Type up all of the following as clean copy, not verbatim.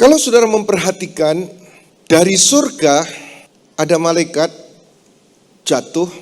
Kalau saudara memperhatikan, dari surga ada malaikat jatuh,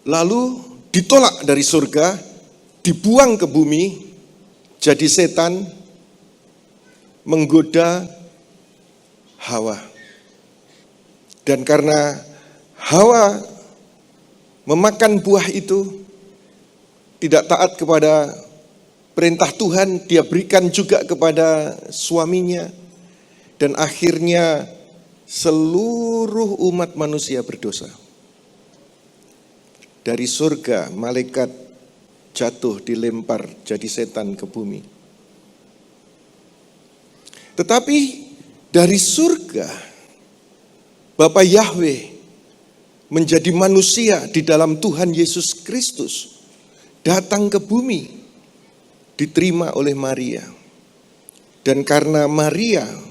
lalu ditolak dari surga, dibuang ke bumi, jadi setan menggoda Hawa. Dan karena Hawa memakan buah itu, tidak taat kepada perintah Tuhan, dia berikan juga kepada suaminya. Dan akhirnya seluruh umat manusia berdosa. Dari surga malaikat jatuh, dilempar jadi setan ke bumi. Tetapi dari surga Bapa Yahweh menjadi manusia di dalam Tuhan Yesus Kristus, datang ke bumi, diterima oleh Maria. Dan karena Maria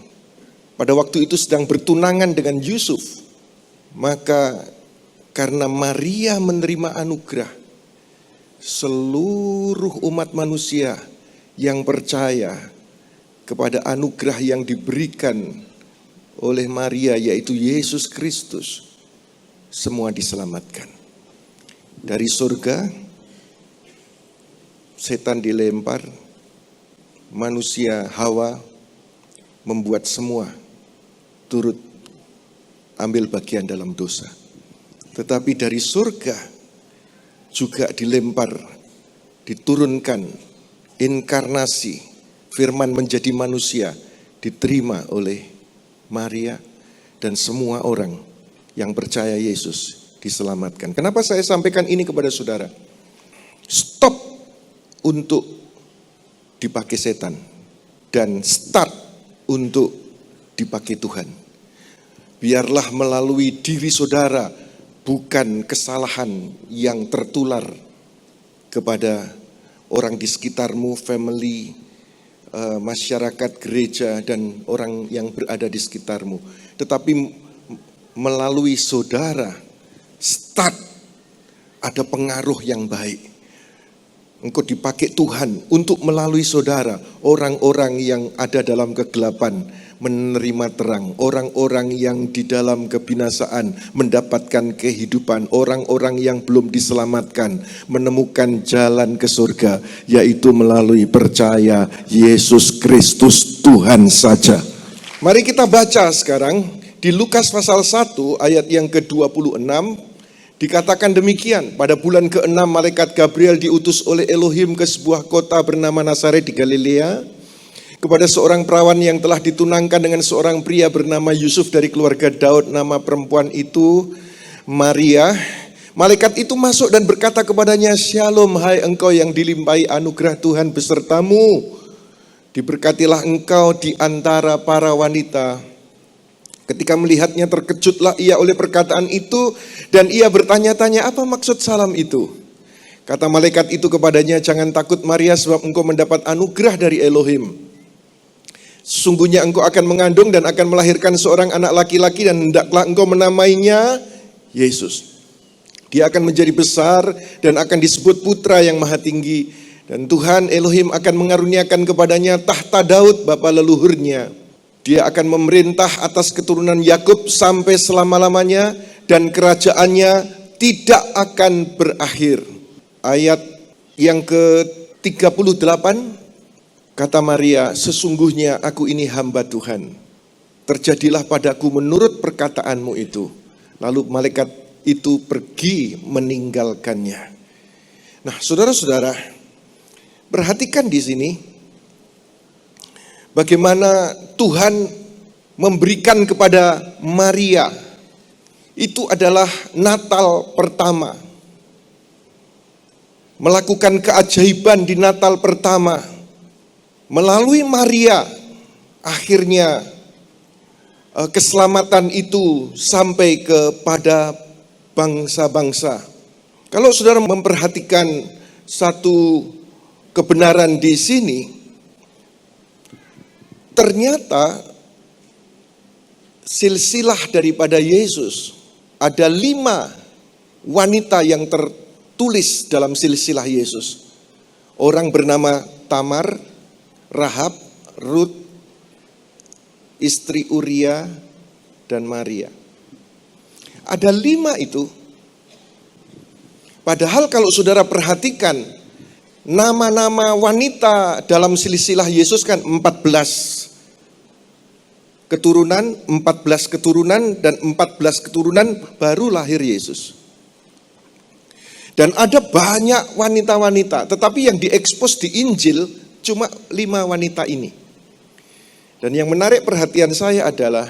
pada waktu itu sedang bertunangan dengan Yusuf, maka karena Maria menerima anugerah, seluruh umat manusia yang percaya kepada anugerah yang diberikan oleh Maria, yaitu Yesus Kristus, semua diselamatkan. Dari surga, setan dilempar, manusia Hawa membuat semua turut ambil bagian dalam dosa. Tetapi dari surga juga dilempar, diturunkan inkarnasi, firman menjadi manusia, diterima oleh Maria, dan semua orang yang percaya Yesus diselamatkan. Kenapa saya sampaikan ini kepada saudara? Stop untuk dipakai setan dan start untuk dipakai Tuhan. Biarlah melalui diri saudara, bukan kesalahan yang tertular kepada orang di sekitarmu, family, masyarakat, gereja, dan orang yang berada di sekitarmu. Tetapi melalui saudara, start ada pengaruh yang baik. Engkau dipakai Tuhan untuk melalui saudara, orang-orang yang ada dalam kegelapan menerima terang, orang-orang yang di dalam kebinasaan mendapatkan kehidupan, orang-orang yang belum diselamatkan menemukan jalan ke surga, yaitu melalui percaya Yesus Kristus Tuhan saja. Mari kita baca sekarang di Lukas pasal 1 ayat yang ke-26. Dikatakan demikian, pada bulan ke-6 malaikat Gabriel diutus oleh Elohim ke sebuah kota bernama Nazaret di Galilea, kepada seorang perawan yang telah ditunangkan dengan seorang pria bernama Yusuf dari keluarga Daud, nama perempuan itu Maria. Malaikat itu masuk dan berkata kepadanya, "Shalom, hai engkau yang dilimpahi anugerah, Tuhan besertamu. Diberkatilah engkau di antara para wanita." Ketika melihatnya terkejutlah ia oleh perkataan itu, dan ia bertanya-tanya, apa maksud salam itu? Kata malaikat itu kepadanya, "Jangan takut Maria, sebab engkau mendapat anugerah dari Elohim. Sesungguhnya engkau akan mengandung dan akan melahirkan seorang anak laki-laki, dan hendaklah engkau menamainya Yesus. Dia akan menjadi besar dan akan disebut Putra yang Maha Tinggi. Dan Tuhan Elohim akan mengaruniakan kepadanya tahta Daud bapa leluhurnya. Dia akan memerintah atas keturunan Yakub sampai selama-lamanya, dan kerajaannya tidak akan berakhir." Ayat yang ke-38, kata Maria, "Sesungguhnya aku ini hamba Tuhan. Terjadilah padaku menurut perkataanmu itu." Lalu malaikat itu pergi meninggalkannya. Nah, saudara-saudara, perhatikan di sini bagaimana Tuhan memberikan kepada Maria. Itu adalah Natal pertama. Melakukan keajaiban di Natal pertama. Melalui Maria, akhirnya keselamatan itu sampai kepada bangsa-bangsa. Kalau saudara memperhatikan satu kebenaran di sini, ternyata silsilah daripada Yesus, ada 5 wanita yang tertulis dalam silsilah Yesus. Orang bernama Tamar, Rahab, Rut, istri Uria, dan Maria. Ada 5 itu. Padahal kalau saudara perhatikan, nama-nama wanita dalam silsilah Yesus kan 14 keturunan, dan 14 keturunan baru lahir Yesus. Dan ada banyak wanita-wanita, tetapi yang diekspos di Injil cuma 5 wanita ini. Dan yang menarik perhatian saya adalah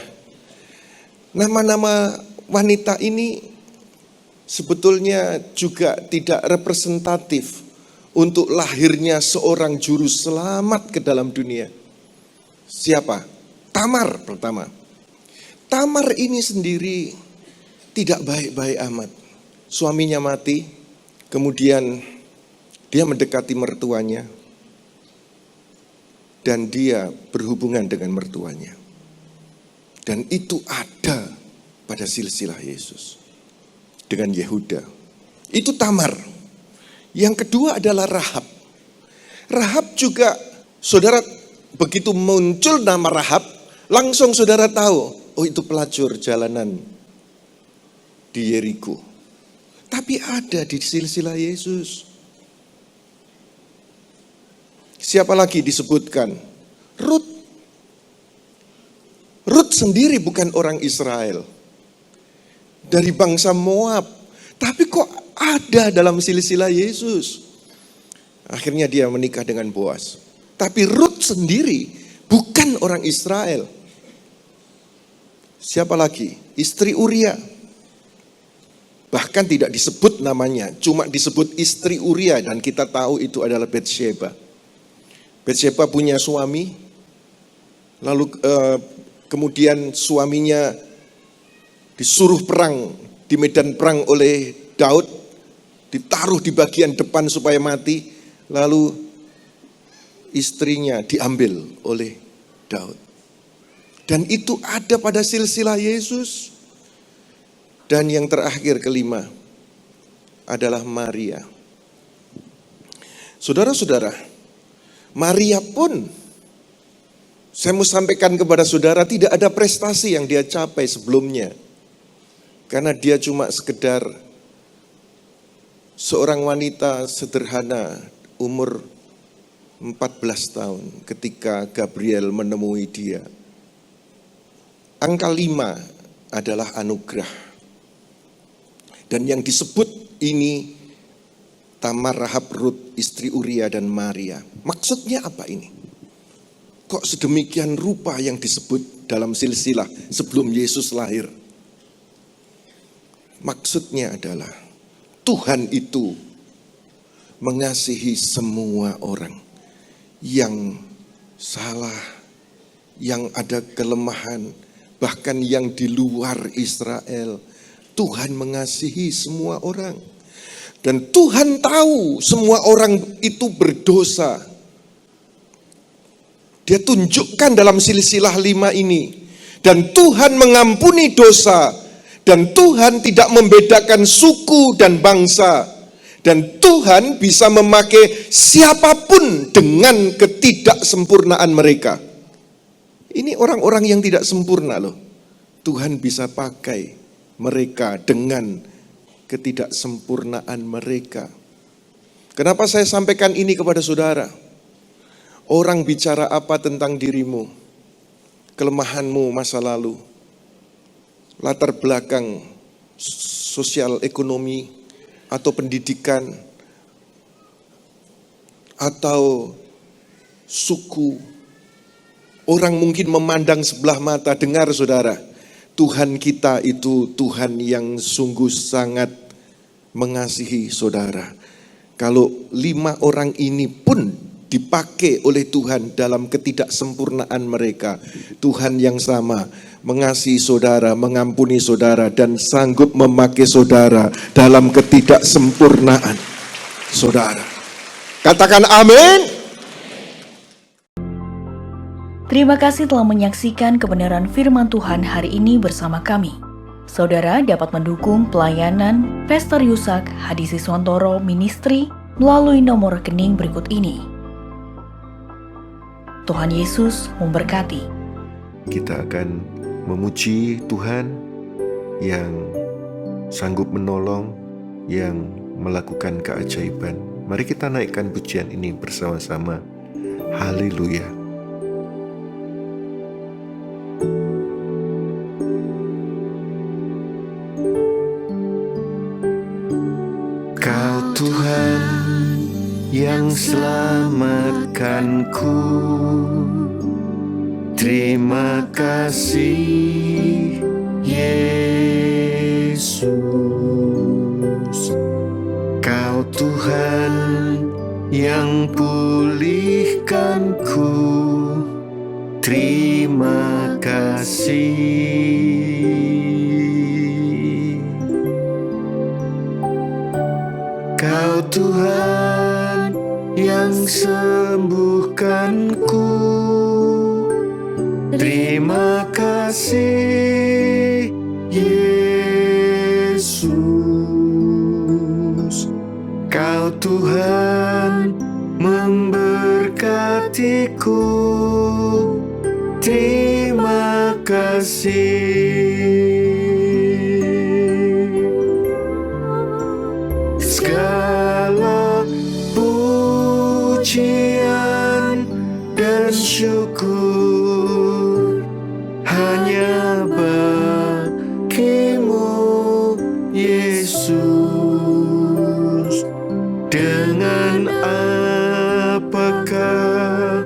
nama-nama wanita ini sebetulnya juga tidak representatif untuk lahirnya seorang juru selamat ke dalam dunia. Siapa? Tamar pertama. Tamar ini sendiri tidak baik-baik amat. Suaminya mati, kemudian dia mendekati mertuanya, dan dia berhubungan dengan mertuanya. Dan itu ada pada silsilah Yesus dengan Yehuda. Itu Tamar. Yang kedua adalah Rahab. Rahab juga, saudara, begitu muncul nama Rahab, langsung saudara tahu, oh itu pelacur jalanan di Yeriko. Tapi ada di silsilah Yesus. Siapa lagi disebutkan? Rut. Rut sendiri bukan orang Israel, dari bangsa Moab, tapi kok ada dalam silsilah Yesus. Akhirnya dia menikah dengan Boas. Tapi Rut sendiri bukan orang Israel. Siapa lagi? Istri Uria. Bahkan tidak disebut namanya, cuma disebut istri Uria, dan kita tahu itu adalah Batsyeba. Batsyeba punya suami, lalu kemudian suaminya disuruh perang di medan perang oleh Daud, ditaruh di bagian depan supaya mati, lalu istrinya diambil oleh Daud. Dan itu ada pada silsilah Yesus. Dan yang terakhir, kelima, adalah Maria. Saudara-saudara, Maria pun, saya mau sampaikan kepada saudara, tidak ada prestasi yang dia capai sebelumnya. Karena dia cuma sekedar seorang wanita sederhana, umur 14 tahun ketika Gabriel menemui dia. Angka 5 adalah anugerah. Dan yang disebut ini Tamar, Rahab, Rut, istri Uria, dan Maria. Maksudnya apa ini? Kok sedemikian rupa yang disebut dalam silsilah sebelum Yesus lahir? Maksudnya adalah Tuhan itu mengasihi semua orang yang salah, yang ada kelemahan, bahkan yang di luar Israel. Tuhan mengasihi semua orang. Dan Tuhan tahu semua orang itu berdosa. Dia tunjukkan dalam silsilah 5 ini. Dan Tuhan mengampuni dosa. Dan Tuhan tidak membedakan suku dan bangsa. Dan Tuhan bisa memakai siapapun dengan ketidaksempurnaan mereka. Ini orang-orang yang tidak sempurna loh. Tuhan bisa pakai mereka dengan ketidaksempurnaan mereka. Kenapa saya sampaikan ini kepada saudara? Orang bicara apa tentang dirimu, kelemahanmu masa lalu, latar belakang sosial ekonomi atau pendidikan atau suku. Orang mungkin memandang sebelah mata. Dengar saudara, Tuhan kita itu Tuhan yang sungguh sangat mengasihi saudara. Kalau 5 orang ini pun dipakai oleh Tuhan dalam ketidaksempurnaan mereka, Tuhan yang sama mengasihi saudara, mengampuni saudara, dan sanggup memakai saudara dalam ketidaksempurnaan saudara. Katakan amin. Terima kasih telah menyaksikan kebenaran firman Tuhan hari ini bersama kami. Saudara dapat mendukung pelayanan Pastor Yusak Hadisiswantoro Ministry melalui nomor rekening berikut ini. Tuhan Yesus memberkati. kita akan memuji Tuhan yang sanggup menolong, yang melakukan keajaiban. Mari kita naikkan pujian ini bersama-sama. Haleluya. Kau Tuhan yang selamatkanku, terima kasih Yesus. Kau Tuhan yang pulihkanku, terima kasih. Kau Tuhan yang sembuhkanku, terima kasih Yesus. Kau Tuhan memberkatiku, terima kasih. Segala pujian dan syukur hanya bagimu Yesus. Dengan apakah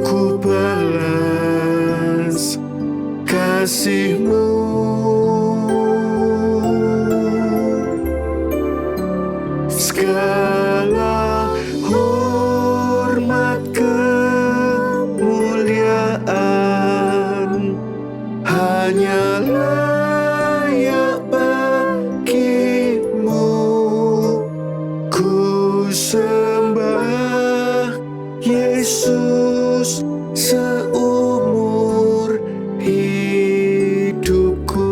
ku balas kasih-Mu? Segala hormat kemuliaan hanya layak bagimu. Ku sembah Yesus seumur hidupku.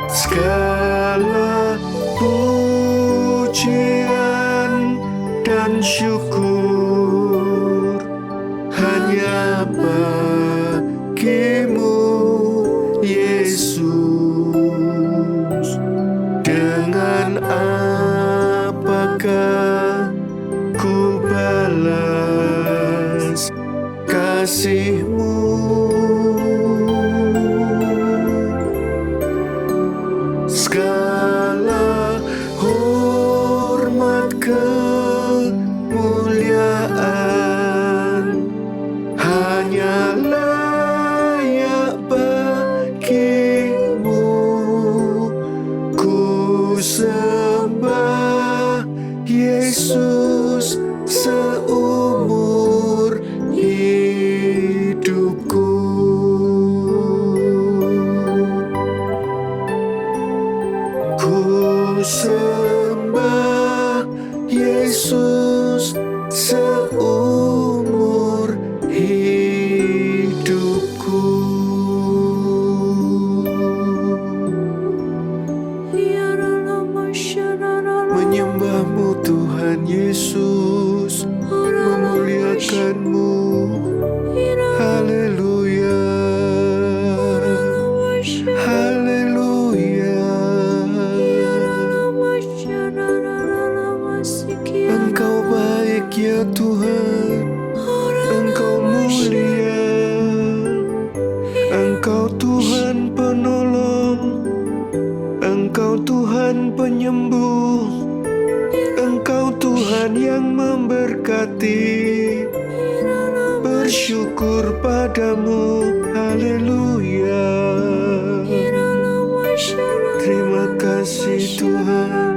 Segala pujian dan syukur hanya bagimu Yesus. Dengan apakah ku balas kasih-Mu? Segala hormat kemuliaan hanya layak bagimu. Ku sembah Yesus seumur hidupku. Ku sembah Yesus seumur hidupku. Menyembah-Mu Tuhan Yesus, memuliakan-Mu. Haleluya. Haleluya. Engkau baik ya Tuhan, Engkau mulia, Engkau Tuhan penolong, Engkau Tuhan penyembuh, Engkau Tuhan yang memberkati. Bersyukur padamu, haleluya. Terima kasih Tuhan.